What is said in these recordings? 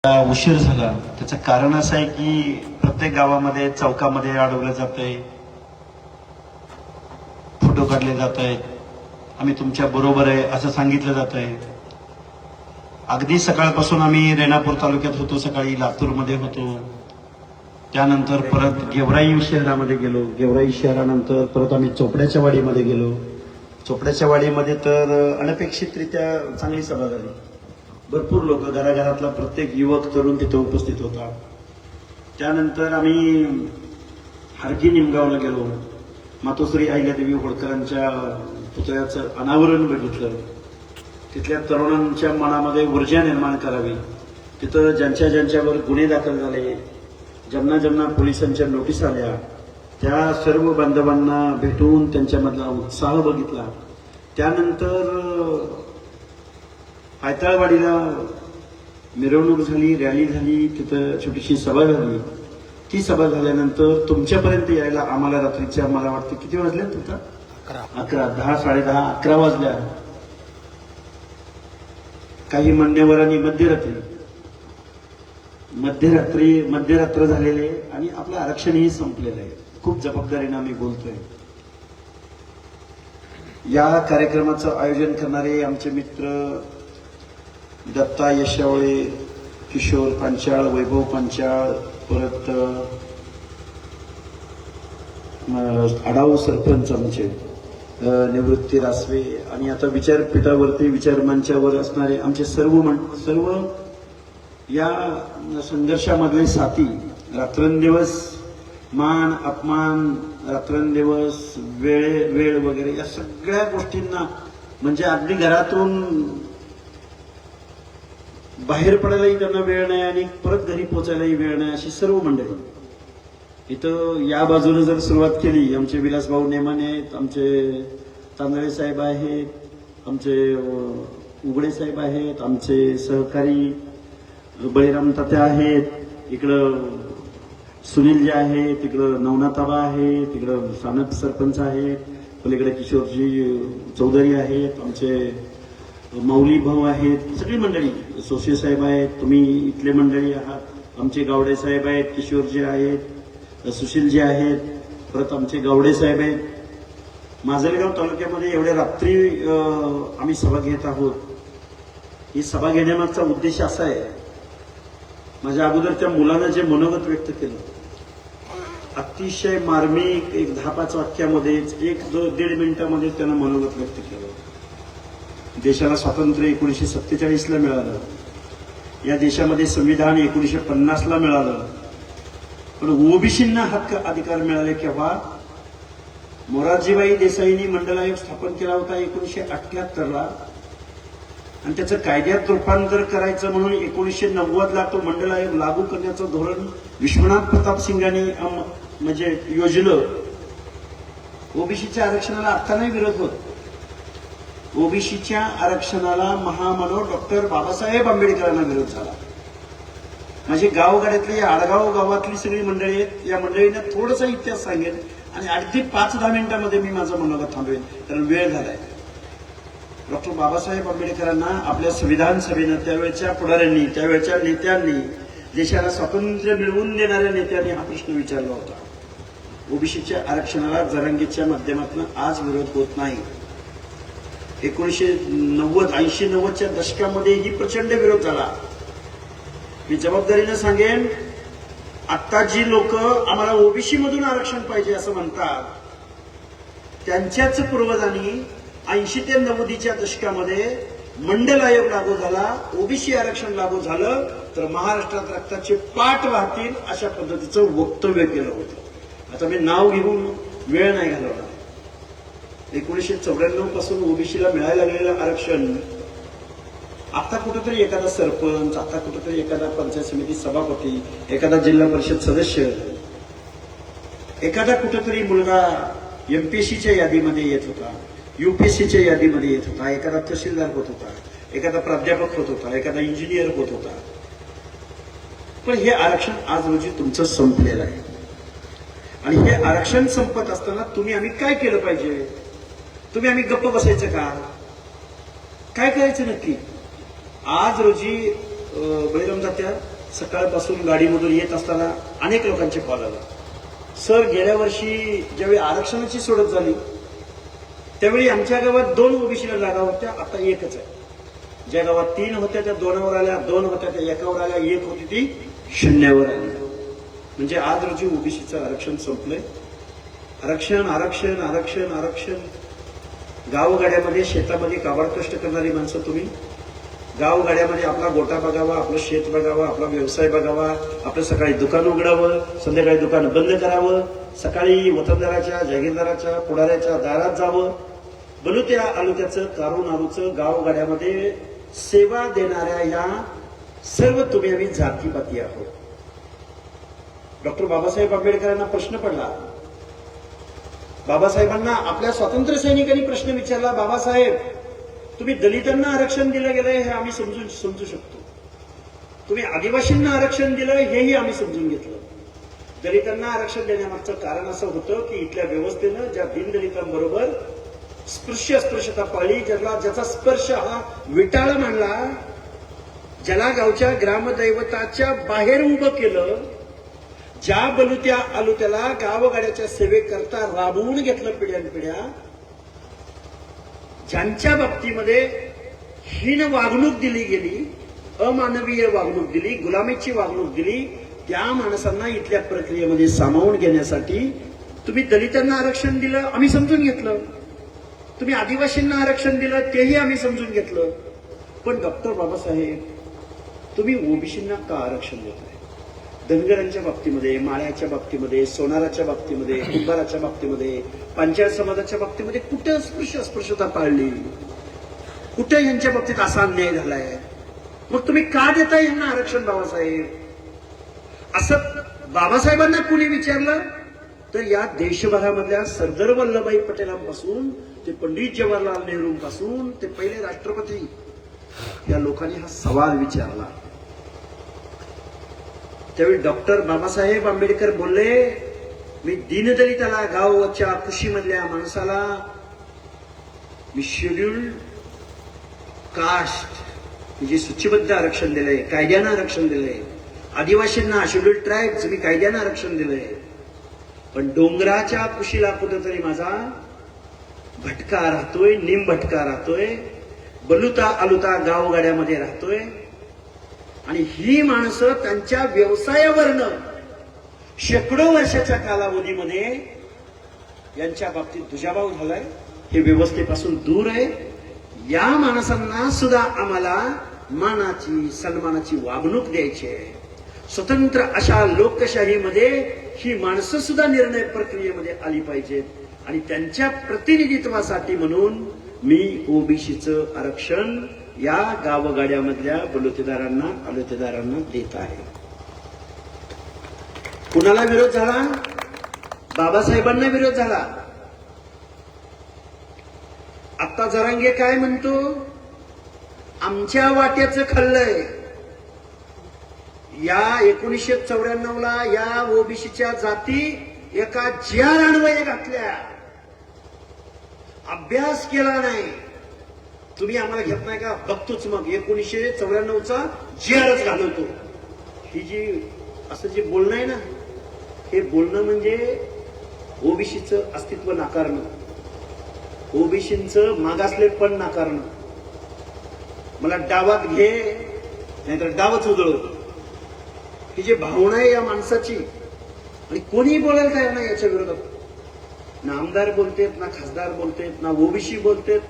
उशीर झाला त्याचं कारण असं आहे की प्रत्येक गावामध्ये चौकामध्ये अडवलं जात आहे, फोटो काढले जात आहेत, आम्ही तुमच्या बरोबर आहे असं सांगितलं जात आहे. अगदी सकाळपासून आम्ही रेणापूर तालुक्यात होतो, सकाळी लातूरमध्ये होतो, त्यानंतर परत गेवराई शहरामध्ये गेलो, गेवराई शहरानंतर परत आम्ही चोपड्याच्या वाडीमध्ये गेलो. चोपड्याच्या वाडीमध्ये तर अनपेक्षितरित्या चांगली सभा झाली. भरपूर लोक, घराघरातला प्रत्येक युवक तरुण तिथे उपस्थित होता. त्यानंतर आम्ही हरकी निमगावला गेलो, मातोश्री अहिल्यादेवी होळकरांच्या पुतळ्याचं अनावरण बघितलं. तिथल्या तरुणांच्या मनामध्ये ऊर्जा निर्माण करावी, तिथं ज्यांच्यावर गुन्हे दाखल झाले, ज्यांना पोलिसांच्या नोटीस आल्या, त्या सर्व बांधवांना भेटून त्यांच्यामधला उत्साह बघितला. त्यानंतर पायताळवाडीला मिरवणूक झाली, रॅली झाली, तिथं छोटीशी सभा झाली. ती सभा झाल्यानंतर तुमच्यापर्यंत यायला आम्हाला रात्रीच्या, मला वाटतं किती वाजल्या तुमचा? 11, 10, 10:30, 11 वाजल्या. काही मान्यवरांनी मध्यरात्र झालेले आणि आपलं आरक्षणही संपलेलं आहे. खूप जबाबदारीनं आम्ही बोलतोय. या कार्यक्रमाचं आयोजन करणारे आमचे मित्र दत्ता यशावळे, किशोर पांचाळ, वैभव पांचाळ, परत आडाऊ सरपंच आमचे निवृत्ती रासवे, आणि आता विचारपीठावरती विचारमंचावर असणारे आमचे सर्व या संघर्षामधले साथी. रात्रंदिवस मान अपमान, रात्रंदिवस वेळ वगैरे या सगळ्या गोष्टींना, म्हणजे अगदी घरातून बाहेर पडायलाही त्यांना वेळ नाही आणि परत घरी पोचायलाही वेळ नाही, अशी सर्व मंडळी इथं. या बाजूने जर सुरुवात केली, आमचे विलासभाऊ नेमाने आहेत, आमचे तांदळे साहेब आहेत, आमचे उघडे साहेब आहेत, आमचे सहकारी बळीराम तात्या आहेत, इकडं सुनील जे आहे, तिकडं नवनाथाबा आहे, तिकडं सानप सरपंच आहेत, पलीकडे किशोरजी चौधरी आहेत, आमचे मौली भाऊ आहेत, सगळी मंडळी, सोसे साहेब आहेत, तुम्ही इथले मंडळी आहात, आमचे गावडे साहेब आहेत, किशोरजी आहेत, सुशीलजी आहेत, परत आमचे गावडे साहेब आहेत. माजलगाव तालुक्यामध्ये एवढ्या रात्री आम्ही सभा घेत आहोत. ही सभा घेण्यामागचा उद्देश असा आहे, माझ्या अगोदर त्या मुलानं जे मनोगत व्यक्त केलं, अतिशय मार्मिक, एक 10-5 वाक्यामध्येच 1-1.5 मिनिटामध्ये त्यानं मनोगत व्यक्त केलं. देशाला स्वातंत्र्य 1947ला मिळालं, या देशामध्ये संविधान 1950ला मिळालं, पण ओबीसींना हक्क अधिकार मिळाले केव्हा? मोरारजीभाई देसाईंनी मंडल आयोग स्थापन केला होता 1978ला, आणि त्याचं कायद्यात रूपांतर करायचं म्हणून 1990ला तो मंडल आयोग लागू करण्याचं धोरण विश्वनाथ प्रताप सिंगांनी म्हणजे योजलं. ओबीसीच्या आरक्षणाला आत्ताही विरोध होत. ओबीसीच्या आरक्षणाला महामानव डॉक्टर बाबासाहेब आंबेडकरांना विरोध झाला. माझी गावगाड्यातली, आडगाव गावातली सगळी मंडळी आहेत, या मंडळींना थोडासा इतिहास सांगेन आणि अगदी 5-10 मिनिटांमध्ये मी माझं मनोगत थांबवेन, कारण वेळ झालाय. डॉक्टर बाबासाहेब आंबेडकरांना आपल्या संविधान सभेनं, त्यावेळच्या पुढाऱ्यांनी, त्यावेळच्या नेत्यांनी, देशाला स्वातंत्र्य मिळवून देणाऱ्या नेत्यांनी हा प्रश्न विचारला होता. ओबीसीच्या आरक्षणाला जरांगीच्या माध्यमातून आज विरोध होत नाही. 1980-90च्या दशकामध्ये ही प्रचंड विरोध झाला. मी जबाबदारीनं सांगेन, आता जी लोक आम्हाला ओबीसी मधून आरक्षण पाहिजे असं म्हणतात, त्यांच्याच पूर्वजांनी 80 ते 90च्या दशकामध्ये मंडल आयोग लागू झाला, ओबीसी आरक्षण लागू झालं तर महाराष्ट्रात रक्ताचे पाट वाहतील अशा पद्धतीचं वक्तव्य केलं होतं. आता मी नाव घेऊन वेळ नाही घालवणार. 1994 पासून ओबीसीला मिळायला लागलेलं आरक्षण आता कुठेतरी एखादा सरपंच, आता कुठेतरी एखादा पंचायत समिती सभापती, एखादा जिल्हा परिषद सदस्य, एखादा कुठेतरी मुलगा एमपीएससीच्या यादीमध्ये येत होता, यूपीएससीच्या यादीमध्ये येत होता, एखादा तहसीलदार होत होता, एखादा प्राध्यापक होत होता, एखादा इंजिनियर होत होता. पण हे आरक्षण आज रोजी तुमचं संपलेलं आहे. आणि हे आरक्षण संपत असताना आम्ही काय केलं पाहिजे? आम्ही गप्प बसायचं का? काय करायचं नक्की? आज रोजी बळीराम तात्या, सकाळपासून गाडीमधून येत असताना अनेक लोकांचे कॉल आले. सर, गेल्या वर्षी ज्यावेळी आरक्षणाची सोडत झाली त्यावेळी आमच्या गावात 2 ओबीसीला जागा होत्या, आता 1च आहे. ज्या गावात 3 होत्या त्या 2वर आल्या, 2 होत्या त्या 1वर आल्या, 1 होती ती 0वर आली. म्हणजे आज रोजी ओबीसीचं आरक्षण संपलंय. आरक्षण आरक्षण आरक्षण आरक्षण. गावगाड्यामध्ये शेतामध्ये काबाड कष्ट करणारी माणसं तुम्ही, गावगाड्यामध्ये आपला गोटा बघावा, आपलं शेत बघावा, आपला व्यवसाय बघावा, आपलं सकाळी दुकान उघडावं, संध्याकाळी दुकान बंद करावं, सकाळी वतनदाराच्या जागीरदाराच्या पुढाऱ्याच्या दारात जावं, बलुत्या आलुत्याचं कारू नारूचं गावगाड्यामध्ये सेवा देणाऱ्या या सर्व तुम्ही आम्ही जातीपाती आहोत. डॉक्टर बाबासाहेब आंबेडकरांना प्रश्न पडला. बाबासाहेबांना आपल्या स्वातंत्र्य सैनिकांनी प्रश्न विचारला, बाबासाहेब, तुम्ही दलितांना आरक्षण दिलं गेलंय हे आम्ही समजू शकतो, तुम्ही आदिवासींना आरक्षण दिलं हेही आम्ही समजून घेतलं. दलितांना आरक्षण देण्यामागचं कारण असं होतं की इथल्या व्यवस्थेनं ज्या दीनदलितांबरोबर स्पृश्यता पाळली, ज्याचा स्पर्श हा विटाळ मानला, ज्याला गावच्या ग्रामदैवताच्या बाहेर उभं केलं, ज्या बलुत्या आलुत्याला गावगाड्याच्या सेवेकरता राबवून घेतलं पिढ्यानपिढ्या, ज्यांच्या बाबतीमध्ये हीन वागणूक दिली गेली, अमानवीय वागणूक दिली, गुलामीची वागणूक दिली, त्या माणसांना इथल्या प्रक्रियेमध्ये सामावून घेण्यासाठी तुम्ही दलितांना आरक्षण दिलं, आम्ही समजून घेतलं. तुम्ही आदिवासींना आरक्षण दिलं, तेही आम्ही समजून घेतलं. पण डॉक्टर बाबासाहेब, तुम्ही ओबीसींना का आरक्षण देताय? धनगरांच्या बाबतीमध्ये, माळ्याच्या बाबतीमध्ये, सोनाराच्या बाबतीमध्ये, कुंभाराच्या बाबतीमध्ये, पंचायत समाजाच्या बाबतीमध्ये कुठं स्पृश्यता पाळली? कुठं यांच्या बाबतीत असा अन्याय झालाय? मग तुम्ही का देताय यांना आरक्षण बाबासाहेब? असं बाबासाहेबांना कुणी विचारलं तर या देशभरामधल्या सरदार वल्लभभाई पटेलांपासून ते पंडित जवाहरलाल नेहरूंपासून ते पहिले राष्ट्रपती, या लोकांनी हा सवाल विचारला. त्यावेळी डॉक्टर बाबासाहेब आंबेडकर बोलले, मी दीनदलिताला, गावच्या कुशीमधल्या माणसाला मी शेड्यूल्ड कास्ट म्हणजे सूचीबद्ध आरक्षण दिलंय, कायद्यानं आरक्षण दिलंय. आदिवासींना, शेड्यूल्ड ट्राईब्स मी कायद्यानं आरक्षण दिलंय. पण डोंगराच्या कुशीला कुठेतरी माझा भटका राहतोय, निम भटका राहतोय, बलुता आलुता गावगाड्यामध्ये राहतोय. आणि ही माणसं त्यांच्या व्यवसायावरनं शेकडो वर्षाच्या कालावधीमध्ये यांच्या बाबतीत दुजाभाव झालाय, हे व्यवस्थेपासून दूर आहे. या माणसांना सुद्धा आम्हाला मानाची, सन्मानाची वागणूक द्यायची आहे. स्वतंत्र अशा लोकशाहीमध्ये ही माणसं सुद्धा निर्णय प्रक्रियेमध्ये आली पाहिजेत. आणि त्यांच्या प्रतिनिधित्वासाठी म्हणून मी ओबीसीचं आरक्षण या गावगाड्यामधल्या बलुतेदारांना, आलुतेदारांना देत आहे. कुणाला विरोध झाला? बाबासाहेबांना विरोध झाला. आता जरांगे काय म्हणतो? आमच्या वाट्याचं खाल्लंय. या 1994ला या ओबीसीच्या जाती एका जीआर अन्वये घातल्या, अभ्यास केला नाही. तुम्ही आम्हाला घेत नाही का? बघतोच मग 1994चा जीआरच घालवतो. ही जी असं जे बोलणं आहे ना, हे बोलणं म्हणजे ओबीसीचं अस्तित्व नाकारणं, ओबीसीचं मागासलेपण नाकारणं. मला डावात घे नाहीतर डावच उधळव, ही जी भावना आहे या माणसाची, आणि कोणीही बोलायला तयार नाही याच्या विरोधात. ना आमदार बोलतेत, ना खासदार बोलतेत, ना ओबीसी बोलतेत.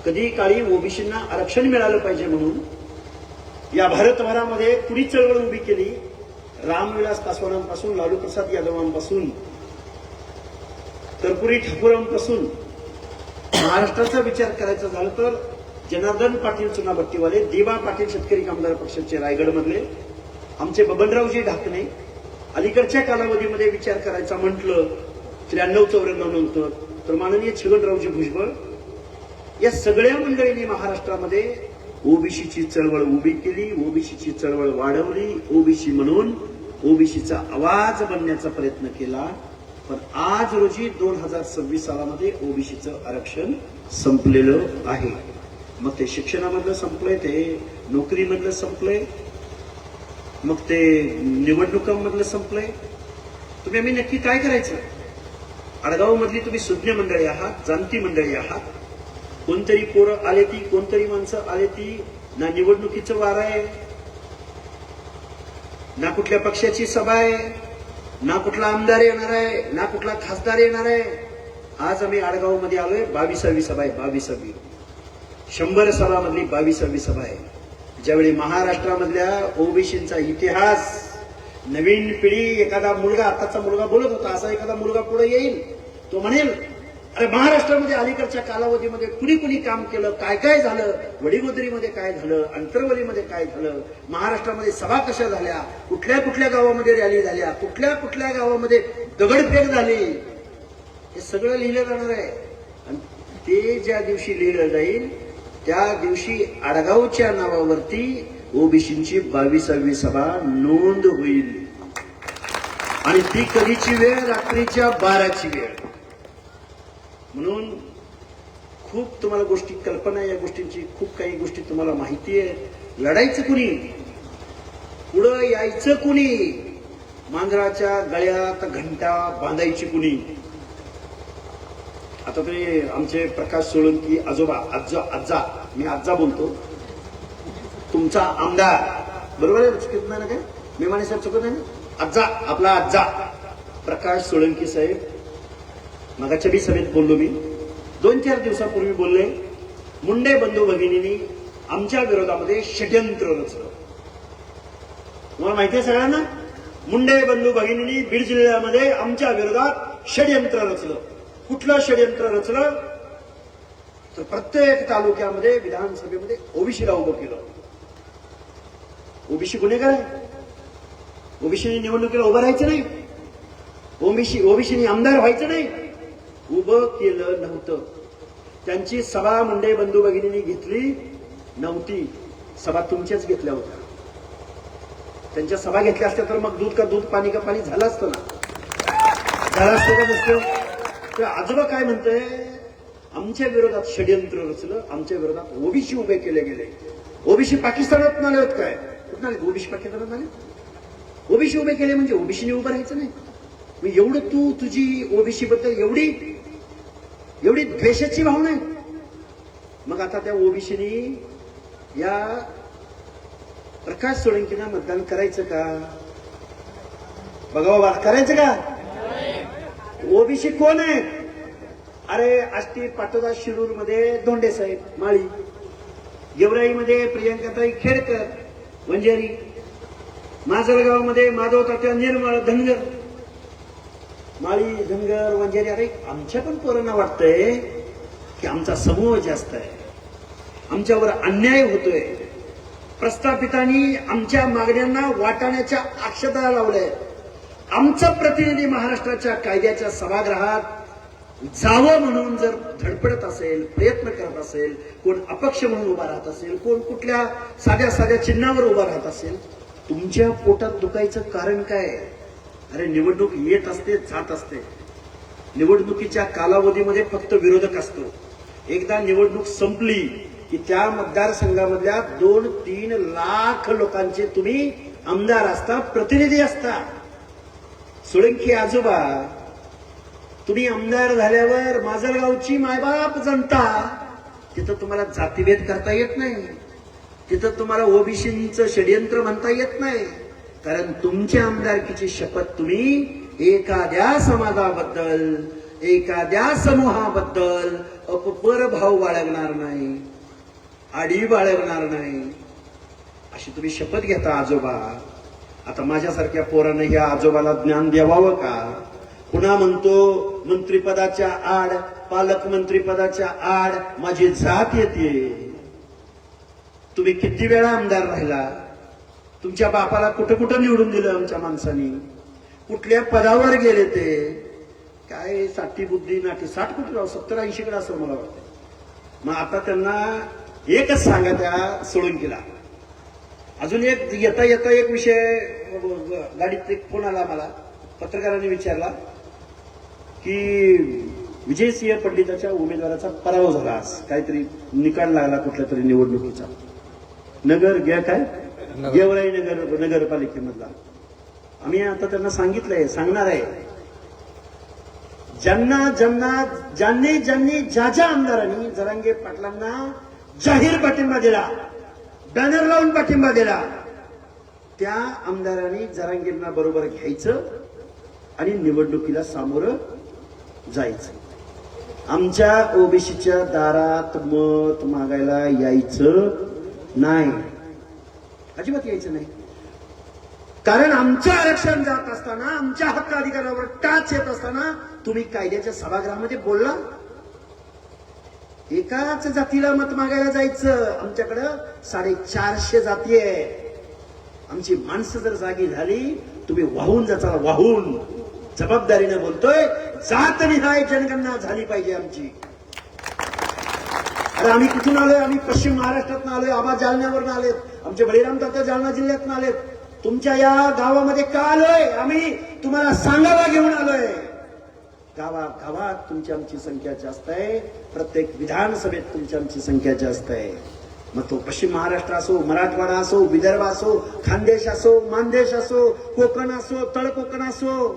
कधी काळी ओबीसींना आरक्षण मिळालं पाहिजे म्हणून या भारतभरामध्ये कुणी चळवळ उभी केली. रामविलास पासवानांपासून, लालू प्रसाद यादवांपासून, कर्पुरी ठाकूरांपासून, महाराष्ट्राचा विचार करायचा झाला तर जनार्दन पाटील चुनाभट्टीवाले, दिवा पाटील शेतकरी कामगार पक्षाचे रायगडमधले, आमचे बबनरावजी ढाकणे. अलीकडच्या कालावधीमध्ये विचार करायचा म्हटलं 93-94 नंतर तर माननीय छगनरावजी भुजबळ, या सगळ्या मंडळींनी महाराष्ट्रामध्ये ओबीसीची चळवळ उभी केली, ओबीसीची चळवळ वाढवली, ओबीसी म्हणून ओबीसीचा आवाज बनण्याचा प्रयत्न केला. पण आज रोजी 2026 सालामध्ये ओबीसीचं आरक्षण संपलेलं आहे. मग ते शिक्षणामधलं संपलंय, ते नोकरीमधलं संपलंय, मग ते निवडणुकांमधलं संपलंय. तुम्ही आम्ही नक्की काय करायचं? आडगाव मधली तुम्ही सुज्ञ मंडळी आहात, जाणती मंडळी आहात. कोणतरी पोरं आले ती, कोणतरी माणसं आले ती. ना निवडणुकीचं वार आहे, ना कुठल्या पक्षाची सभा आहे, ना कुठला आमदार येणार आहे, ना कुठला खासदार येणार आहे. आज आम्ही आडगाव मध्ये आलोय. 22वी सभा आहे. 22वी 100 सभामधली 22वी सभा आहे. ज्यावेळी महाराष्ट्रामधल्या ओबीसींचा इतिहास, नवीन पिढी, एखादा मुलगा, आताचा मुलगा बोलत होता, असा एखादा मुलगा पुढे येईल, तो म्हणेल अरे महाराष्ट्रामध्ये अलीकडच्या कालावधीमध्ये कुणी कुणी काम केलं, काय काय झालं, वडीगोदरीमध्ये काय झालं, अंतरवलीमध्ये काय झालं, महाराष्ट्रामध्ये सभा कशा झाल्या, कुठल्या कुठल्या गावामध्ये रॅली झाल्या, कुठल्या कुठल्या गावामध्ये दगडफेक झाली, हे सगळं लिहिलं जाणार आहे. आणि ते ज्या दिवशी लिहिलं जाईल त्या दिवशी आडगावच्या नावावरती ओबीसींची 22वी सभा नोंद होईल. आणि ती कधीची वेळ? रात्रीच्या 12ची वेळ. म्हणून खूप तुम्हाला गोष्टी कल्पना आहे, या गोष्टींची खूप काही गोष्टी तुम्हाला माहिती आहे. लढायचं कुणी, पुढं यायचं कुणी, मांजराच्या गळ्यात घंटा बांधायची कुणी. आता तुम्ही आमचे प्रकाश सोळंकी आजोबा, आज्जा, मी आज्जा बोलतो, तुमचा आमदार, बरोबर आहे? चुकत नाही ना काय? मी माने साहेब चुकत नाही ना? आज्जा, आपला आज्जा प्रकाश सोळंकी साहेब मगाच्या बी सभेत बोललो मी, 2-4 दिवसापूर्वी बोलले, मुंडे बंधू भगिनींनी आमच्या विरोधामध्ये षड्यंत्र रचलं. तुम्हाला माहिती आहे सगळ्यांना? मुंडे बंधू भगिनींनी बीड जिल्ह्यामध्ये आमच्या विरोधात षड्यंत्र रचलं. कुठलं षड्यंत्र रचलं? तर प्रत्येक तालुक्यामध्ये, विधानसभेमध्ये ओबीसीला उभं केलं. ओबीसी गुन्हेगार आहे. ओबीसीने निवडणुकीला उभं राहायचं नाही, ओबीसीने आमदार व्हायचं नाही, उभं केलं नव्हतं. त्यांची सभा मुंडे बंधू भगिनींनी घेतली नव्हती, सभा तुमच्याच घेतल्या होत्या. त्यांच्या सभा घेतल्या असत्या तर मग दूध का दूध, पाणी का पाणी झालं असतं ना, झालं असतं का नसतं? तर आजोबा काय म्हणतंय? आमच्या विरोधात षड्यंत्र रचलं, आमच्या विरोधात ओबीसी उभे केले गेले. ओबीसी पाकिस्तानात आले होत काय? कुठं आले? ओबीसी पाकिस्तानात आले. ओबीसी उभे केले म्हणजे ओबीसीने उभं राहायचं नाही. मग एवढं तुझी ओबीसी बद्दल एवढी द्वेषाची भावना आहे. मग आता त्या ओबीसीनी या प्रकाश सोळंकींना मतदान करायचं का? बघा, करायचं का? ओबीसी कोण आहे? अरे आष्टी, पाटोदा, शिरूर मध्ये धोंडे साहेब माळी, गेवराईमध्ये प्रियंकाताई खेडकर वंजारी, माजलगावमध्ये माधव तात्या निर्मळ धनगर, माळी, धनगर, वंजारी. अरे आमच्या पण पोरांना वाटतंय की आमचा समूह जास्त आहे, आमच्यावर अन्याय होतोय, प्रस्थापितांनी आमच्या मागण्यांना वाटाण्याच्या अक्षता लावल्या. आमचा प्रतिनिधी महाराष्ट्राच्या कायद्याच्या सभागृहात जावं म्हणून जर धडपडत असेल, प्रयत्न करत असेल, कोण अपक्ष म्हणून उभा राहत असेल, कोण कुठल्या साध्या साध्या चिन्हावर उभा राहत असेल, तुमच्या पोटात दुखायचं कारण काय? अरे निवडणूक येत असते, जात असते. निवडणुकीच्या कालावधीमध्ये फक्त विरोधक असतो. एकदा निवडणूक संपली की त्या मतदारसंघामधल्या 2-3 लाख लोकांचे तुम्ही आमदार असता, प्रतिनिधी असता. सोळंकी आजोबा, तुम्ही आमदार झाल्यावर माजलगावची मायबाप जनता, तिथं तुम्हाला जातीभेद करता येत नाही, तिथं तुम्हाला ओबीसींचं षड्यंत्र म्हणता येत नाही. कारण तुमच्या आमदारकीची शपथ तुम्ही एखाद्या समाजाबद्दल, एखाद्या समूहाबद्दल अपरभाव बाळगणार नाही, आडी बाळगणार नाही, अशी तुम्ही शपथ घेता आजोबा. आता माझ्यासारख्या पोरानं या आजोबाला ज्ञान द्यावावं का? पुन्हा म्हणतो मंत्रिपदाच्या आड, पालकमंत्रीपदाच्या आड माझी जात येते. तुम्ही किती वेळा आमदार राहिला? तुमच्या बापाला कुठं कुठं निवडून दिलं आमच्या माणसांनी? कुठल्या पदावर गेले ते? काय साठी बुद्धी नाठी, 60 कुठे राहू, 70-80 कडे असं मला वाटतं. मग आता त्यांना एकच सांगा त्या सोळंकीला. अजून एक येता येता एक विषय, गाडीत एक फोन आला मला, पत्रकारांनी विचारला की विजयसिंह पंडिताच्या उमेदवाराचा पराभव झाला. आज काहीतरी निकाल लागला कुठल्या तरी निवडणुकीचा. नगर काय गेवराई नगरपालिकेमधला. आम्ही आता त्यांना सांगितलंय, सांगणार आहे, ज्यांनी ज्या आमदारांनी जरांगे पाटलांना जाहीर पाठिंबा दिला, बॅनर लावून पाठिंबा दिला, त्या आमदारांनी जरांगेंना बरोबर घ्यायचं आणि निवडणुकीला सामोरं जायचं. आमच्या ओबीसीच्या दारात मत मागायला यायचं नाही, अजिबात यायचं नाही. कारण आमचं आरक्षण जात असताना, आमच्या हक्क अधिकारावर टाच येत असताना तुम्ही कायद्याच्या सभागृहामध्ये बोलला. एकाच जातीला मत मागायला जायचं. आमच्याकडं 450 जाती आहे. आमची माणसं जर जागी झाली, तुम्ही वाहून जाता. वाहून जबाबदारीने बोलतोय, जातनिहाय जनगणना झाली पाहिजे आमची. अरे आम्ही कुठून आलोय? आम्ही पश्चिम महाराष्ट्रातून आलोय. आबा जालन्यावरून आलेत. आमचे बळीराम तात्या जालना जिल्ह्यातून आलेत. तुमच्या या गावामध्ये का आलोय? आम्ही तुम्हाला सांगावा घेऊन आलोय. गावात तुमची आमची संख्या जास्त आहे. प्रत्येक विधानसभेत तुमची आमची संख्या जास्त आहे. मग तो पश्चिम महाराष्ट्र असो, मराठवाडा असो, विदर्भ असो, खानदेश असो, मानदेश असो, कोकण असो, तळ कोकण असो,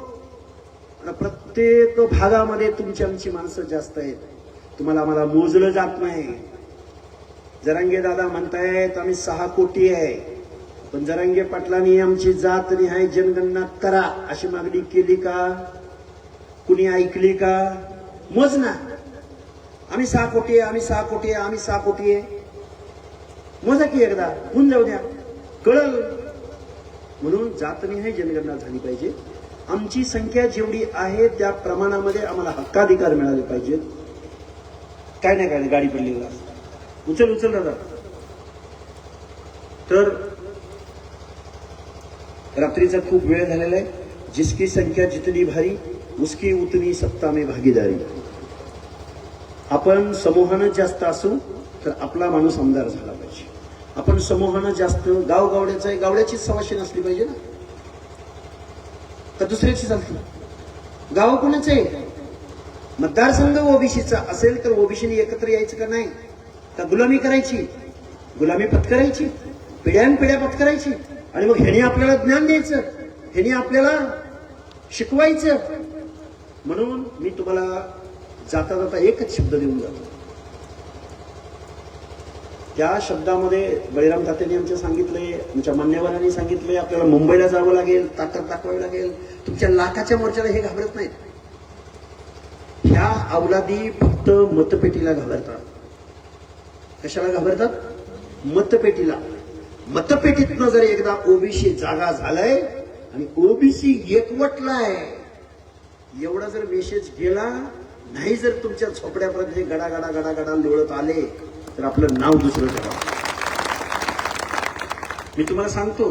प्रत्येक भागामध्ये तुमची आमची माणसं जास्त आहेत. तुम्हाला आम्हाला मोजलं जात नाही. जरांगे दादा म्हणतायत आम्ही 6 कोटी आहे, पण जरांगे पाटलांनी आमची जातनिहाय जनगणना करा अशी मागणी केली का? कुणी ऐकली का? मोज ना. आम्ही 6 कोटी आहे, आम्ही 6 कोटी आहे, आम्ही 6 कोटी आहे. मोजा की एकदा, होऊन जाऊ द्या, कळल. म्हणून जातनिहाय जनगणना झाली पाहिजे. आमची संख्या जेवढी आहे त्या प्रमाणामध्ये आम्हाला हक्काधिकार मिळाले पाहिजेत. काय नाही काय गाडी पडली, उचल दादा. तर रात्रीचा खूप वेळ झालेला आहे. जिसकी संख्या जितनी भारी उसकी उतनी सत्ता में भागीदारी. आपण समूहानं जास्त असू तर आपला माणूस आमदार झाला पाहिजे. आपण समूहानं जास्त, गावगावड्याचं आहे, गावड्याचीच सवाशी नसली पाहिजे ना, तर दुसऱ्याची चालते. गाव कोणाचं आहे? मतदारसंघ ओबीसीचा असेल तर ओबीसीने एकत्र यायचं का नाही? का गुलामी करायची, गुलामी पत्करायची, पिढ्यानपिढ्या पत्करायची, आणि मग ह्याने आपल्याला ज्ञान द्यायचं, ह्याने आपल्याला शिकवायचं. म्हणून मी तुम्हाला जाता जाता एकच शब्द देऊन जातो. त्या शब्दामध्ये बळीराम तात्यांनी आमच्या सांगितले, आमच्या मान्यवरांनी सांगितले, आपल्याला मुंबईला जावं लागेल, ताकद दाखवावी लागेल. तुमच्या लाखाच्या मोर्चाला हे घाबरत नाहीत. ह्या अवलादी फक्त मतपेटीला घाबरतात. कशाला घाबरतात? मतपेटीला. मतपेटीतनं जर एकदा ओबीसी जागा झालाय आणि ओबीसी एकवटलाय, एवढा जर मेसेज गेला नाही, जर तुमच्या झोपड्यापर्यंत हे गडा लोळत आले, तर आपलं नाव दुसरं ठेवा. मी तुम्हाला सांगतो,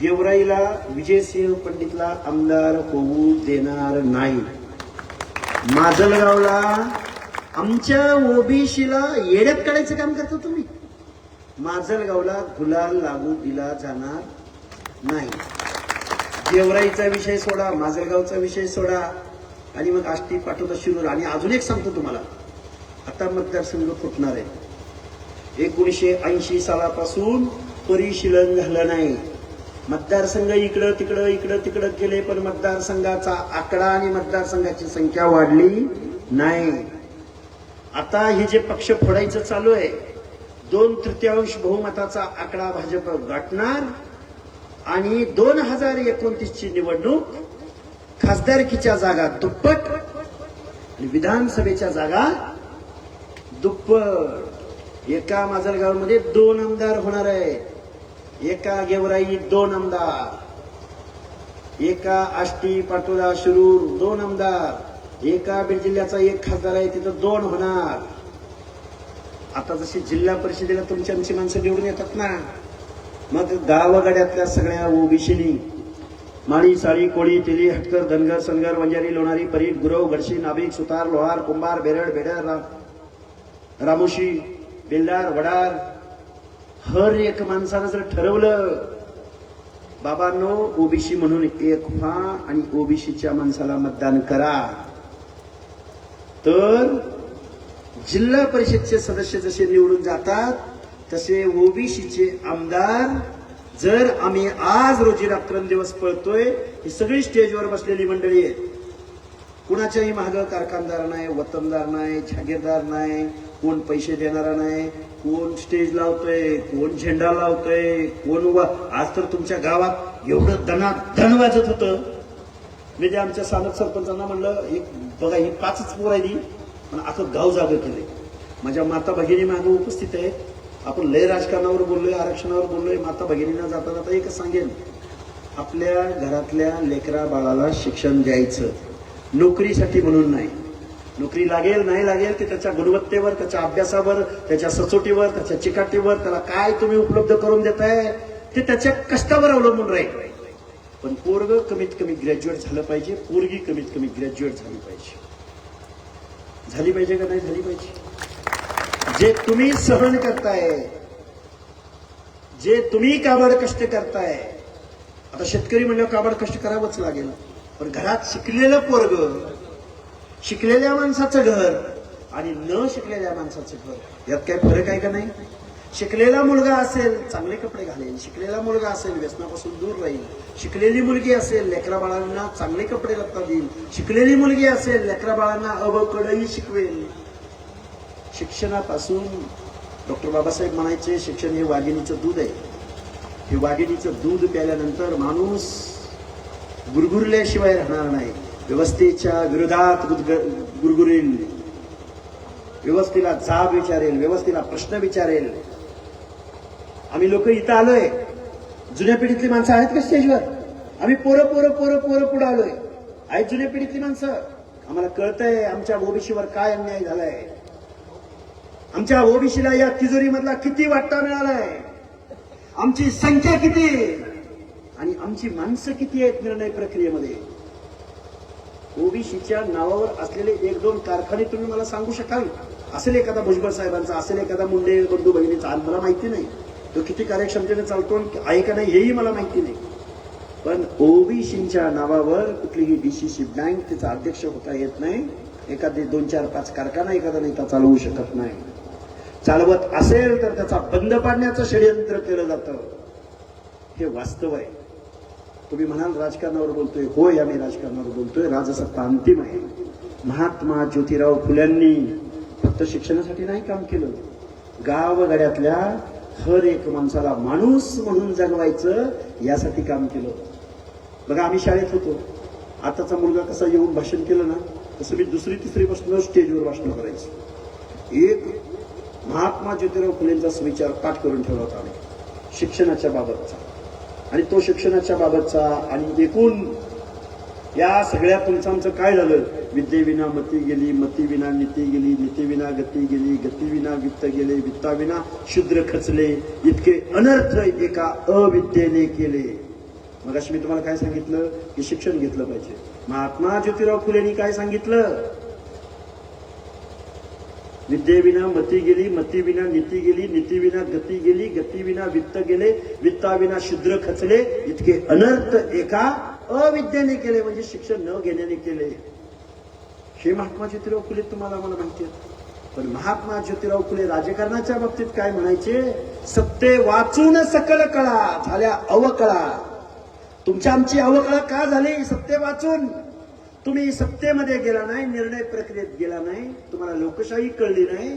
गेवराईला विजयसिंह पंडितला आमदार होऊ देणार नाही. माजलगावला आमच्या ओबीसीला येड्यात काढायचं काम करता तुम्ही. माजलगावला गुलाल लागू दिला जाणार नाही. गेवराईचा विषय सोडा, माजलगावचा विषय सोडा, आणि मग आष्टी पाठवता शिरूर. आणि अजून एक सांगतो तुम्हाला, आता मतदारसंघ फुटणार आहे. 1980 सालापासून परिशीलन झालं नाही. मतदारसंघ इकडं तिकडं गेले, पण मतदारसंघाचा आकडा आणि मतदारसंघाची संख्या वाढली नाही. आता हे जे पक्ष फोडायचं चालू आहे, 2/3 बहुमताचा आकडा भाजप गाठणार आणि 2029ची निवडणूक खासदारकीच्या जागा दुप्पट आणि विधानसभेच्या जागा दुप्पट. एका माजलगावमध्ये 2 आमदार होणार आहे, एका गेवराईत 2 आमदार, एका आष्टी पाटोदा शिरूर 2 आमदार, एका बीड जिल्ह्याचा 1 खासदार आहे, तिथं 2 होणार. आता जशी जिल्हा परिषदेला तुमची आमची माणसं निवडून येतात ना, मग गावगाड्यातल्या सगळ्या ओबीसीनी माळी, साळी, कोळी, तेली, हटकर, धनगर, सनगर, वंजारी, लोणारी, परीट, गुरव, गडशी, नाभिक, सुतार, लोहार, कुंभार, बेरड, बेडर, रामोशी, बेलदार, वडार, हर एक माणसानं जर ठरवलं, बाबांनो ओबीसी म्हणून एक व्हा आणि ओबीसीच्या माणसाला मतदान करा, तर जिल्हा परिषदचे सदस्य जसे निवडून जातात तसे ओबीसीचे आमदार जर आम्ही आज रोजी रात्रंदिवस पळतोय, ही सगळी स्टेजवर बसलेली मंडळी आहेत. कुणाच्याही मागं कारखानदार नाही, वतनदार नाही, जागीरदार नाही, कोण पैसे देणारा नाही, कोण स्टेज लावतोय, कोण झेंडा लावतोय, कोण आज तर तुमच्या गावात एवढं धन वाजत होतं. मी जे आमच्या स्थानिक सरपंचांना म्हणलं, एक बघा ही 5च पोर आहे, पण अख्खं गाव जागं केलंय. माझ्या माता भगिनी मागे उपस्थित आहेत. आपण लय राजकारणावर बोललोय, आरक्षणावर बोललोय. माता भगिनींना जाता जाता एकच सांगेन, आपल्या घरातल्या लेकरा बाळाला शिक्षण द्यायचं, नोकरीसाठी म्हणून नाही. नोकरी लागेल नाही लागेल ते त्याच्या गुणवत्तेवर, त्याच्या अभ्यासावर, त्याच्या सचोटीवर, त्याच्या चिकाटीवर, त्याला काय तुम्ही उपलब्ध करून देताय ते त्याच्या कष्टावर अवलंबून राहील. पण पोरग कमीत कमी ग्रॅज्युएट झालं पाहिजे, पोरगी कमीत कमी ग्रॅज्युएट झाली पाहिजे. झाली पाहिजे का नाही झाली पाहिजे? जे तुम्ही सहन करताय, जे तुम्ही काबाड कष्ट करताय, आता शेतकरी म्हणल्यावर काबाड कष्ट करावंच लागेल. पण घरात शिकलेलं पोरग, शिकलेल्या माणसाचं घर आणि न शिकलेल्या माणसाचं घर, यात काय फरक आहे का नाही? शिकलेला मुलगा असेल चांगले कपडे घालेल, शिकलेला मुलगा असेल व्यसनापासून दूर राहील, शिकलेली मुलगी असेल लेकरा बाळांना चांगले कपडे लत्ता देईल, शिकलेली मुलगी असेल लेकरा बाळांना अवकडही शिकवेल. शिक्षणापासून डॉक्टर बाबासाहेब म्हणायचे, शिक्षण हे वाघिणीचं दूध आहे. हे वाघिणीचं दूध प्यायल्यानंतर माणूस गुरगुरल्याशिवाय राहणार नाही, व्यवस्थेच्या विरोधात गुरगुरेल, व्यवस्थेला जाब विचारेल, व्यवस्थेला प्रश्न विचारेल. आम्ही लोक इथं आलोय, जुन्या पिढीतली माणसं आहेत का स्टेजवर? आम्ही पोरं पोरं पोरं पोरं पुढे आलोय, आहेत जुन्या पिढीतली माणसं. आम्हाला कळतंय आमच्या ओबीसीवर काय अन्याय झालाय, आमच्या ओबीसीला या तिजोरीमधला किती वाटा मिळालाय, आमची संख्या किती आणि आमची माणसं किती आहेत निर्णय प्रक्रियेमध्ये. ओबीसीच्या नावावर असलेले 1-2 कारखाने तुम्ही मला सांगू शकाल? असेल एखादा भुजबळ साहेबांचा, असेल एखादा मुंडे बंधू भगिनीचा, मला माहिती नाही तो किती कार्यक्षमतेने चालतो आहे का नाही हेही मला माहिती नाही. पण ओबीसीच्या नावावर कुठलीही डीसीसी बँक तिचा अध्यक्ष होता येत नाही. एखादी 2-4-5 कारखाना एखादा नेता चालवू शकत नाही. चालवत असेल तर त्याचा बंद पाडण्याचं षडयंत्र केलं जातं. हे वास्तव आहे. तुम्ही म्हणाल राजकारणावर बोलतोय, होय आम्ही राजकारणावर बोलतोय. राजसत्ता अंतिम आहे. महात्मा ज्योतिराव फुल्यांनी फक्त शिक्षणासाठी नाही काम केलं, गावगाड्यातल्या हर एक माणसाला माणूस म्हणून जगवायचं यासाठी काम केलं. बघा आम्ही शाळेत होतो, आताचा मुलगा कसा येऊन भाषण केलं ना, तसं मी 2री-3री पासून स्टेजवर भाषण करायचं. एक महात्मा ज्योतिराव फुलेंचा सुविचार पाठ करून ठेवला होता आम्ही शिक्षणाच्या बाबतचा, आणि तो शिक्षणाच्या बाबतचा आणि एकूण या सगळ्या तुमचं आमचं काय झालं? विद्येविना मती गेली, मतीविना नीती गेली, नीतीविना गती गेली, गतीविना वित्त गेले, वित्ताविना शूद्र खचले, इतके अनर्थ एका अविद्येने केले. मग अशी मी तुम्हाला काय सांगितलं की शिक्षण घेतलं पाहिजे. महात्मा ज्योतिराव फुलेंनी काय सांगितलं? विद्येविना मती गेली, मतीविना नीती गेली, नीतीविना गती गेली, गतीविना वित्त गेले, वित्ताविना शूद्र खचले, इतके अनर्थ एका अविद्येने केले, म्हणजे शिक्षण न घेण्याने केले. हे महात्मा ज्योतिराव फुले तुम्हाला आम्हाला माहिती आहे. पण महात्मा ज्योतिराव फुले राजकारणाच्या बाबतीत काय म्हणायचे? सत्ते वाचून सकल कळा झाल्या अवकळा. तुमच्या आमची अवकळा का झाली? सत्ते वाचून. तुम्ही सत्तेमध्ये गेला नाही, निर्णय प्रक्रियेत गेला नाही, तुम्हाला लोकशाही कळली नाही.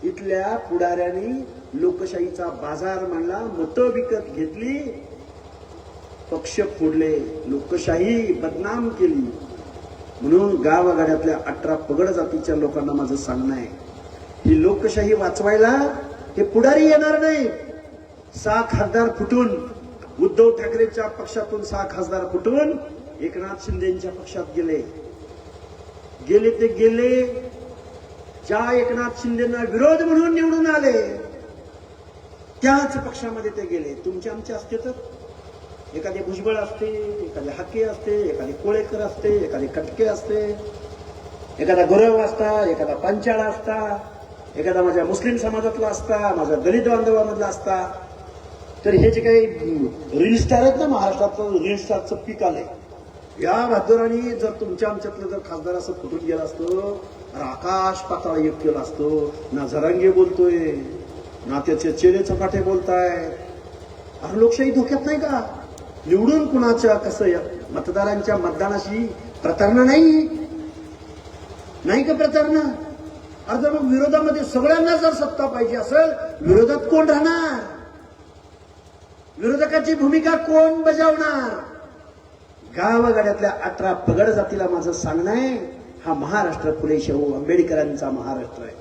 इथल्या पुढाऱ्यांनी लोकशाहीचा बाजार मांडला, मतं विकत घेतली, पक्ष फोडले, लोकशाही बदनाम केली. म्हणून गावागाड्यातल्या 18 पगड जातीच्या लोकांना माझं सांगणं आहे, ही लोकशाही वाचवायला हे पुढारी येणार नाही. 6 खासदार फुटून, उद्धव ठाकरेच्या पक्षातून 6 खासदार फुटून एकनाथ शिंदेच्या पक्षात गेले. ते गेले. ज्या एकनाथ शिंदेना विरोध म्हणून निवडून आले त्याच पक्षामध्ये ते गेले. तुमचे आमचे असते तर एखादे भुजबळ असते, एखादे हाके असते, एखादे कोळेकर असते, एखादे कटके असते, एखादा गुरव असता, एखादा पंचाळा असता, एखादा माझ्या मुस्लिम समाजातला असता, माझ्या दलित बांधवामधला असता. तर हे जे काही रील स्टार आहेत ना, महाराष्ट्रातलं रील स्टारचं पीक आलंय. या बहादुरांनी जर तुमच्या आमच्यातलं जर खासदार असं फुटून गेला असतो अरे आकाश पाताळ एक केला असतो ना. जरांगे बोलतोय ना, त्याचे चेहरे चपाटे बोलताय. अरे लोकशाही धोक्यात नाही का? निवडून कुणाच्या कसं मतदारांच्या मतदानाशी प्रतारणा नाही का प्रतारणा? अरे जर मग विरोधामध्ये सगळ्यांना जर सत्ता पाहिजे असेल, विरोधात कोण राहणार? विरोधकाची भूमिका कोण बजावणार? गावगाड्यातल्या 18 पगड जातीला माझं सांगणं आहे, हा महाराष्ट्र फुले शाहू आंबेडकरांचा महाराष्ट्र आहे.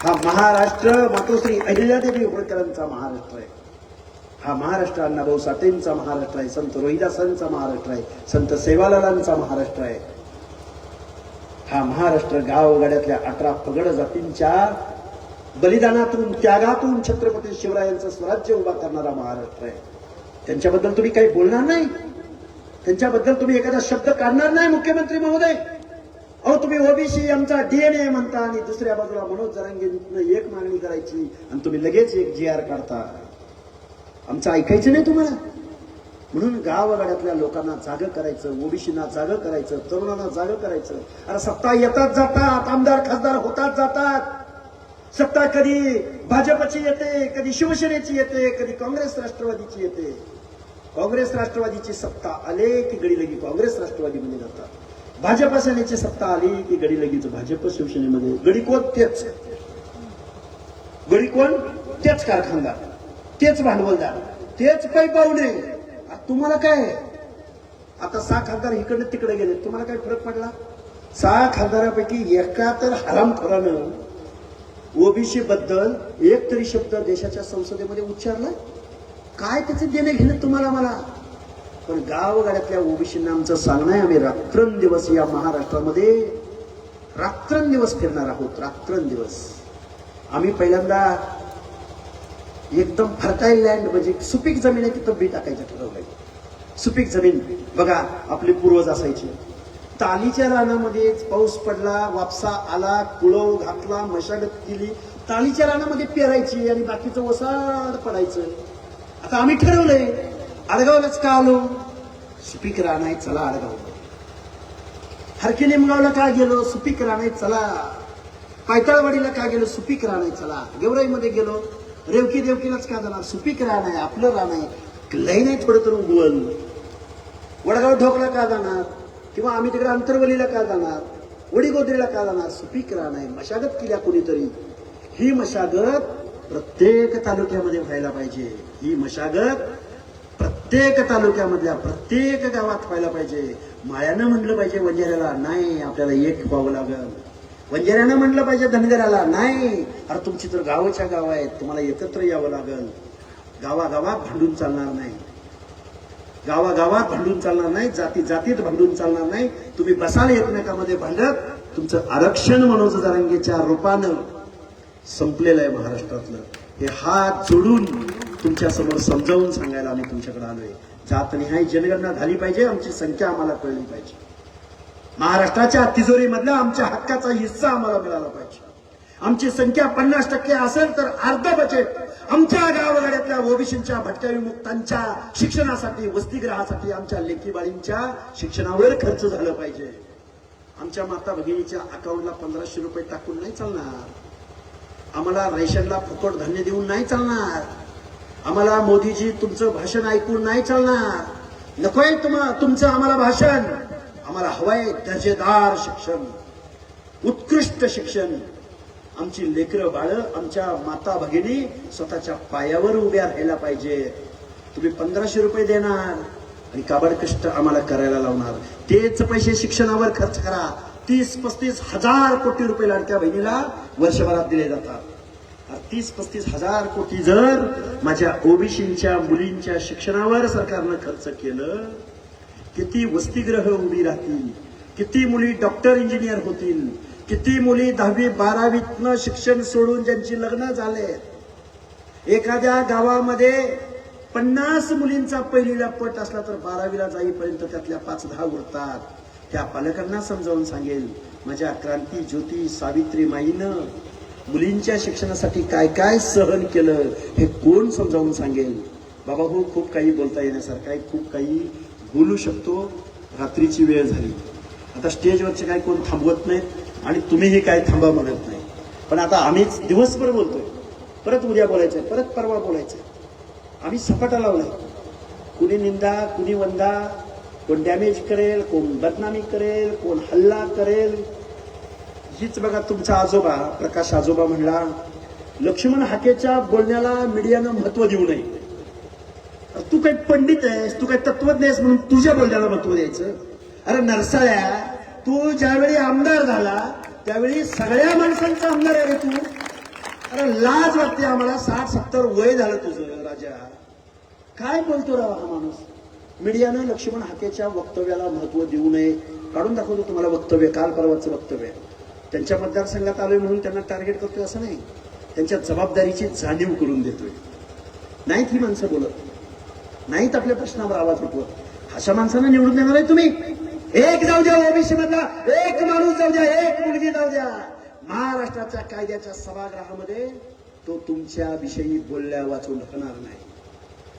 हा महाराष्ट्र मातोश्री अहिल्यादेवी होळकरांचा महाराष्ट्र आहे. हा महाराष्ट्र अण्णाभाऊ साठेंचा महाराष्ट्र आहे. संत रोहिदासांचा महाराष्ट्र आहे. संत सेवालालांचा महाराष्ट्र आहे. हा महाराष्ट्र गावगाड्यातल्या 18 पगड जातींच्या बलिदानातून, त्यागातून छत्रपती शिवरायांचं स्वराज्य उभा करणारा महाराष्ट्र आहे. त्यांच्याबद्दल तुम्ही काही बोलणार नाही? त्यांच्याबद्दल तुम्ही एखादा शब्द काढणार नाही? मुख्यमंत्री महोदय, अहो तुम्ही ओबीसी आमचा डीएनए म्हणता आणि दुसऱ्या बाजूला मनोज जरांगेंना एक मागणी करायची आणि तुम्ही लगेच एक GR काढता. आमचं ऐकायचं नाही तुम्हाला? म्हणून गावगाड्यातल्या लोकांना जागं करायचं, ओबीसीना जागं करायचं, तरुणांना जागं करायचं. अरे सत्ता येतात जातात, आमदार खासदार होतात जातात. सत्ता कधी भाजपची येते, कधी शिवसेनेची येते, कधी काँग्रेस राष्ट्रवादीची येते. काँग्रेस राष्ट्रवादीची सत्ता आले की गडी लगी काँग्रेस राष्ट्रवादीमध्ये जातात. भाजप सेनेची सत्ता आली की गडी लगीच भाजप शिवसेनेमध्ये. गडी कोण? तेच गडी कोण? तेच कारखानदार, तेच भांडवलदार, तेच पै पाहुणे. तुम्हाला काय? आता 6 खासदार इकडे तिकडे गेले, तुम्हाला काय फरक पडला? 6 खासदारापैकी एका तर हरामखोरानं ओबीसी बद्दल एक तरी शब्द देशाच्या संसदेमध्ये उच्चारला? काय त्याचे देणे घेणे तुम्हाला मला? पण गावगाड्यातल्या ओबीसींना आमचं सांगणं आहे, आम्ही रात्रंदिवस या महाराष्ट्रामध्ये रात्रंदिवस फिरणार आहोत. रात्रंदिवस आम्ही पहिल्यांदा एकदम फर्टाईल लँड म्हणजे सुपीक जमीन आहे तिथं बी टाकायचं ठरवलंय. सुपीक जमीन बघा, आपले पूर्वज असायचे. तालीच्या रानामध्ये पाऊस पडला, वापसा आला, कुळव घातला, मशागत केली, तालीच्या रानामध्ये पेरायची आणि बाकीचं वसाड पडायचं. आता आम्ही ठरवलंय आडगावलाच का आलो? सुपीक रान आहे, चला आडगाव. हरकी निमगावला का गेलो? सुपीक रान आहे, चला. पायताळवाडीला का गेलो? सुपीक रान आहे, चला. गेवराईमध्ये गेलो, रेवकी देवकीलाच का जाणार? सुपीक रान आहे, आपलं रान आहे, लई नाही थोडं तर उगवल. वडगाव ढोकला का जाणार? किंवा आम्ही तिकडे अंतरवलीला का जाणार? वडीगोद्रीला का जाणार? सुपीक रान आहे. मशागत केल्या कोणीतरी. ही मशागत प्रत्येक तालुक्यामध्ये व्हायला पाहिजे. ही मशागत प्रत्येक तालुक्यामधल्या प्रत्येक गावात व्हायला पाहिजे. मायानं म्हणलं पाहिजे वंजाऱ्याला, नाही आपल्याला एक व्हावं लागल. वंजाऱ्यानं म्हणलं पाहिजे धनगराला, नाही अरे तुमची तर गावाच्या गाव आहेत, तुम्हाला एकत्र यावं लागल. गावागावात भांडून चालणार नाही. गावागावात भांडून चालणार नाही. जाती जातीत भांडून चालणार नाही. तुम्ही बसाल एकमेकामध्ये भांडत. तुमचं आरक्षण मनोज जरांगेच्या रूपानं संपलेलं आहे महाराष्ट्रातलं. हे हात जोडून तुमच्या समोर समजावून सांगायला आम्ही तुमच्याकडे आलोय. जातनिहाय जनगणना झाली पाहिजे. आमची संख्या आम्हाला कळली पाहिजे. महाराष्ट्राच्या तिजोरीमधला आमच्या हक्काचा हिस्सा आम्हाला मिळाला पाहिजे. आमची संख्या 50% असेल तर अर्ध बजेट आमच्या गावगाड्यातल्या ओबीसींच्या भटक्या विमुक्तांच्या शिक्षणासाठी, वसतिगृहासाठी, आमच्या लेकी बाळींच्या शिक्षणावर खर्च झालं पाहिजे. आमच्या माता भगिनीच्या अकाउंटला 1500 रुपये टाकून नाही चालणार. आम्हाला रेशनला फुकट धान्य देऊन नाही चालणार. आम्हाला मोदीजी तुमचं भाषण ऐकून नाही चालणार. नकोय तुमचं आम्हाला भाषण. आम्हाला हवंय दर्जेदार शिक्षण, उत्कृष्ट शिक्षण. आमची लेकरं बाळ, आमच्या माता भगिनी स्वतःच्या पायावर उभ्या राहायला पाहिजे. तुम्ही 1500 रुपये देणार आणि काबड कष्ट आम्हाला करायला लावणार. तेच पैसे शिक्षणावर खर्च करा. 30-35 हजार कोटी रुपये लाडक्या बहिणीला वर्षभरात दिले जातात. 30-35 हजार कोटी जर माझ्या ओबीसींच्या मुलींच्या शिक्षणावर सरकारनं खर्च केलं, किती वसतिगृह उभी राहतील, किती मुली डॉक्टर इंजिनियर होतील, किती मुली 10वी-12वीतनं शिक्षण सोडून ज्यांची लग्न झाले. एखाद्या गावामध्ये 50 मुलींचा पहिलीला पट असला तर 12वीला जाईपर्यंत त्यातल्या 5-10 उरतात. त्या पालकांना समजावून सांगेल, माझ्या क्रांती ज्योती सावित्रीमाईनं मुलींच्या शिक्षणासाठी काय काय सहन केलं हे कोण समजावून सांगेल. बाबा हो, खूप काही बोलता येण्यासारखं आहे, खूप काही बोलू शकतो. रात्रीची वेळ झाली. आता स्टेजवरचे काही कोण थांबवत नाहीत आणि तुम्हीही काय थांबा म्हणत नाही. पण आता आम्हीच दिवसभर बोलतोय, परत उद्या बोलायचंय, परत परवा बोलायचंय. आम्ही सपाटा लावलाय. कुणी निंदा, कुणी वंदा, कोण डॅमेज करेल, कोण बदनामी करेल, कोण हल्ला करेल. हीच बघा तुमचा आजोबा प्रकाश आजोबा म्हणला, लक्ष्मण हाकेच्या बोलण्याला मीडियानं महत्व देऊ नये. तू काही पंडित आहेस, तू काही तत्वज्ञ आहेस म्हणून तुझ्या बोलण्याला महत्व द्यायचं? अरे नरसाळ्या, तू ज्यावेळी आमदार झाला त्यावेळी सगळ्या माणसांचा आमदार आहे रे तू. अरे लाज वाटते आम्हाला. 60-70 वय झालं तुझं राजा. काय बोलतो राव हा माणूस? मीडियानं लक्ष्मण हाकेच्या वक्तव्याला महत्व देऊ नये. काढून दाखवतो तुम्हाला वक्तव्य, काल परवाचं वक्तव्य. त्यांच्या मतदारसंघात आलोय म्हणून त्यांना टार्गेट करतोय असं नाही, त्यांच्या जबाबदारीची जाणीव करून देतोय. नाहीत ही माणसं बोलत, नाहीत आपल्या प्रश्नावर आवाज उठवत. अशा माणसांना निवडून देणार आहे तुम्ही? एक जाऊ द्या ओबीसी मधला, एक माणूस जाऊ द्या, एक मुलगी जाऊ द्या, महाराष्ट्राच्या कायद्याच्या सभागृहामध्ये तो तुमच्या विषयी बोलल्या वाचून राहणार नाही.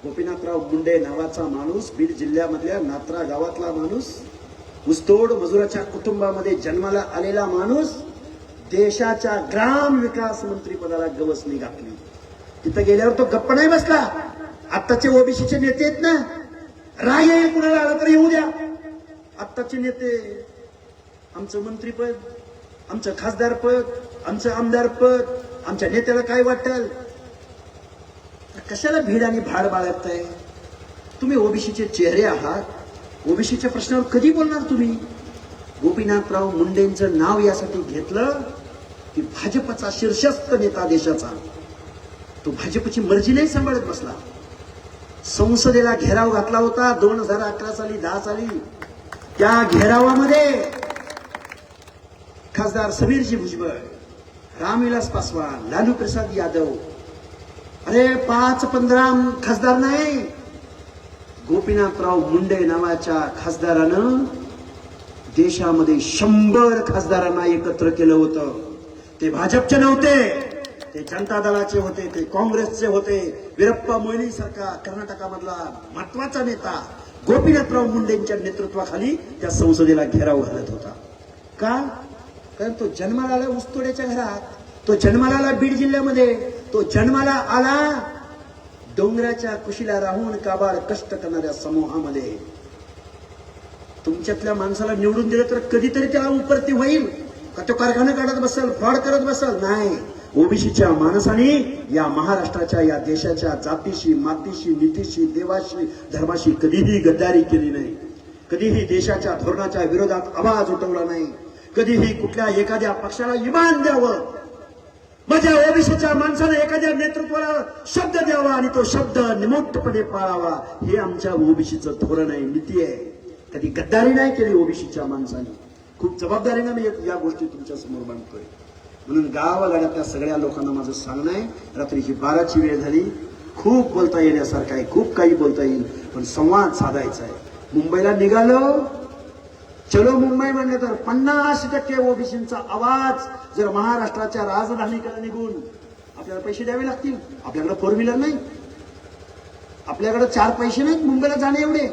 गोपीनाथराव मुंडे नावाचा माणूस, बीड जिल्ह्यामधल्या नात्रा गावातला माणूस, ऊसतोड मजुराच्या कुटुंबामध्ये जन्माला आलेला माणूस, देशाच्या ग्राम विकास मंत्री पदाला गवसणी घातली. तिथं गेल्यावर तो गप्प नाही बसला. आत्ताचे ओबीसीचे नेते आहेत ना, राग येईल कुणाला आला तर येऊ द्या. आत्ताचे नेते, आमचं मंत्रीपद, आमचं खासदारपद, आमचं आमदारपद, आमच्या नेत्याला काय वाटेल? कशाला भीड आणि भाड बाळगताय? तुम्ही ओबीसीचे चेहरे आहात. ओबीसीच्या प्रश्नावर कधी बोलणार तुम्ही? गोपीनाथराव मुंडेंचं नाव यासाठी घेतलं की भाजपचा शीर्षस्थ नेता देशाचा, तो भाजपची मर्जी नाही सांभाळत बसला. संसदेला घेराव घातला होता 2011 साली 10 साली. त्या घेरावामध्ये खासदार समीरजी भुजबळ, रामविलास पासवान, लालू प्रसाद यादव, अरे 5-15 खासदार नाही, गोपीनाथराव मुंडे नावाच्या खासदारानं देशामध्ये 100 खासदारांना एकत्र केलं होतं. ते भाजपचे नव्हते, ते जनता दलाचे होते, ते काँग्रेसचे होते. वीरप्पा मोईली सारखा कर्नाटकामधला महत्वाचा नेता गोपीनाथराव मुंडेंच्या नेतृत्वाखाली त्या संसदेला घेराव घालत होता. का? कारण तो जन्माला आला ऊसतोड्याच्या घरात, तो जन्माला आला बीड जिल्ह्यामध्ये, तो जन्माला आला डोंगराच्या कुशीला राहून काबाड कष्ट करणाऱ्या समूहामध्ये. तुमच्यातल्या माणसाला निवडून दिलं तर कधीतरी त्याला उपरती होईल का? तो कारखाना काढत बसल, फ्रॉड करत बसल? नाही. ओबीसीच्या माणसाने या महाराष्ट्राच्या, या देशाच्या जातीशी, मातीशी, नीतीशी, देवाशी, धर्माशी कधीही गद्दारी केली नाही. कधीही देशाच्या धोरणाच्या विरोधात आवाज उठवला नाही. कधीही कुठल्या एखाद्या पक्षाला इमान द्यावं, माझ्या ओबीसीच्या माणसाने एखाद्या नेतृत्वाला शब्द द्यावा आणि तो शब्द निमूटपणे पाळावा, हे आमच्या ओबीसीचं धोरण आहे, नीती आहे. कधी गद्दारी नाही केली ओबीसीच्या माणसाने. खूप जबाबदारीने मी या गोष्टी तुमच्या समोर मांडतोय. म्हणून गावागाड्यातल्या सगळ्या लोकांना माझं सांगणं आहे, रात्रीची 12ची वेळ झाली. खूप बोलता येण्यासारखं आहे, खूप काही बोलता येईल, पण संवाद साधायचा आहे. मुंबईला निघालो, चलो मुंबई म्हणलं तर 50% ओबीसींचा आवाज जर महाराष्ट्राच्या राजधानीकडे निघून आपल्याला पैसे द्यावे लागतील. आपल्याकडे 4 व्हीलर नाही, आपल्याकडे 4 पैसे नाहीत मुंबईला जाणे एवढे.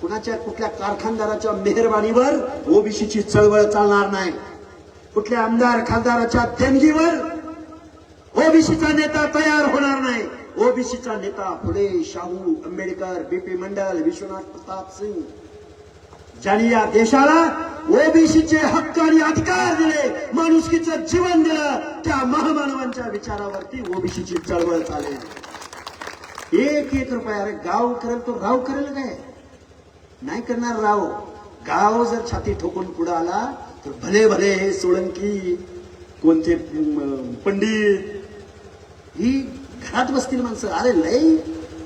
कुणाच्या कुठल्या कारखानदाराच्या मेहरबानीवर ओबीसीची चळवळ चालणार नाही. कुठल्या आमदार खासदाराच्या देणगीवर ओबीसीचा नेता तयार होणार नाही. ओबीसीचा नेता फुले, शाहू, आंबेडकर, बीपी मंडल, विश्वनाथ प्रताप सिंग, ज्यांनी या देशाला ओबीसीचे हक्क आणि अधिकार दिले, माणुसकीचं जीवन दिलं, त्या महामानवांच्या विचारावरती ओबीसीची चळवळ चालेल. 1-1 रुपया, अरे गाव करेल तो राव करेल काय? नाही करणार राव. गाव जर छाती ठोकून पुढे आला तर भले भले हे सोळंकी, कोणते पंडित, ही घरात बसतील माणसं. अरे लय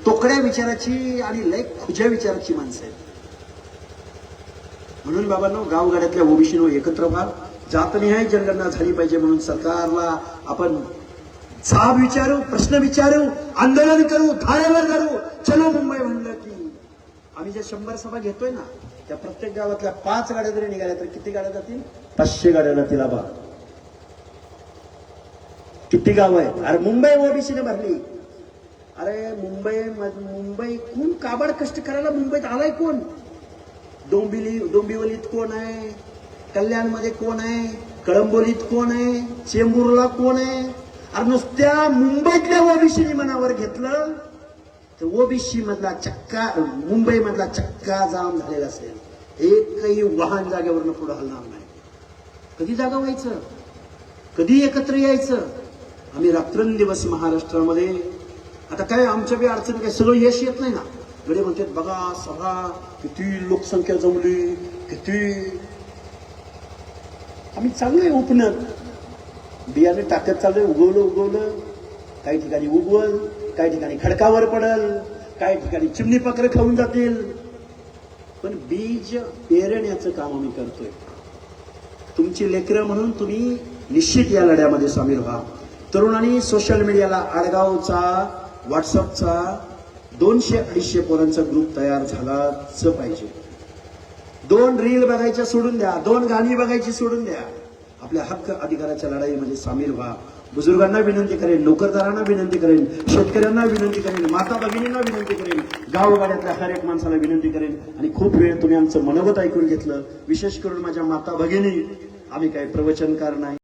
तोकड्या विचाराची आणि लय खुज्या विचाराची माणसं आहेत. म्हणून बाबांनो, गावगाड्यातल्या ओबीसीनो एकत्र व्हा. जातनिहाय जनगणना झाली पाहिजे म्हणून सरकारला आपण जाब विचारू, प्रश्न विचारू, आंदोलन करू, धारेवर करू. चलो मुंबई म्हणलं की आम्ही ज्या 100 सभा घेतोय ना, त्या प्रत्येक गावातल्या 5 गाड्या जरी निघाल्या तर किती गाड्या जातील? 500 गाड्या जातील. आबा किती गाव आहेत? अरे मुंबई ओबीसीने भरली. अरे मुंबई कोण काबाड कष्ट करायला मुंबईत आलाय कोण? डोंबिवलीत कोण आहे, कल्याणमध्ये कोण आहे, कळंबोलीत कोण आहे, चेंबूरला कोण आहे? अरे नुसत्या मुंबईतल्या ओबीसीनी मनावर घेतलं तर ओबीसी मधला चक्का, मुंबई मधला चक्का जाम झालेला असेल. एकही वाहन जागेवरनं पुढे हलणार नाही. कधी जागा व्हायचं, कधी एकत्र यायचं? आम्ही रात्रंदिवस महाराष्ट्रामध्ये, आता काय आमच्या बी अडचणी काय सगळं यश येत नाही ना. गडे म्हणतात बघा सभा किती लोकसंख्या जमली, किती आम्ही चांगलंय ओपनर बियाणे टाकत चाललोय. उगवलं काही ठिकाणी उगवल, काही ठिकाणी खडकावर पडल, काही ठिकाणी चिमणी पाखरं खाऊन जातील. पण बीज पेरण्याचं काम आम्ही करतोय. तुमची लेकरं म्हणून तुम्ही निश्चित या लढ्यामध्ये सामील व्हा. तरुणांनी सोशल मीडियाला आडगावचा, व्हॉट्सअपचा 200-250 पोरांचा ग्रुप तयार झालाच पाहिजे. 2 रील बघायच्या सोडून द्या, 2 गाणी बघायची सोडून द्या. आपल्या हक्क अधिकाराच्या लढाईमध्ये सामील व्हा. बुजुर्गांना विनंती करेन, नोकरदारांना विनंती करेन, शेतकऱ्यांना विनंती करेन, माता भगिनींना विनंती करेन, गावगाड्यातल्या हर एक माणसाला विनंती करेन. आणि खूप वेळ तुम्ही आमचं मनोगत ऐकून घेतलं. विशेष करून माझ्या माता भगिनी, आम्ही काही प्रवचनकार नाही.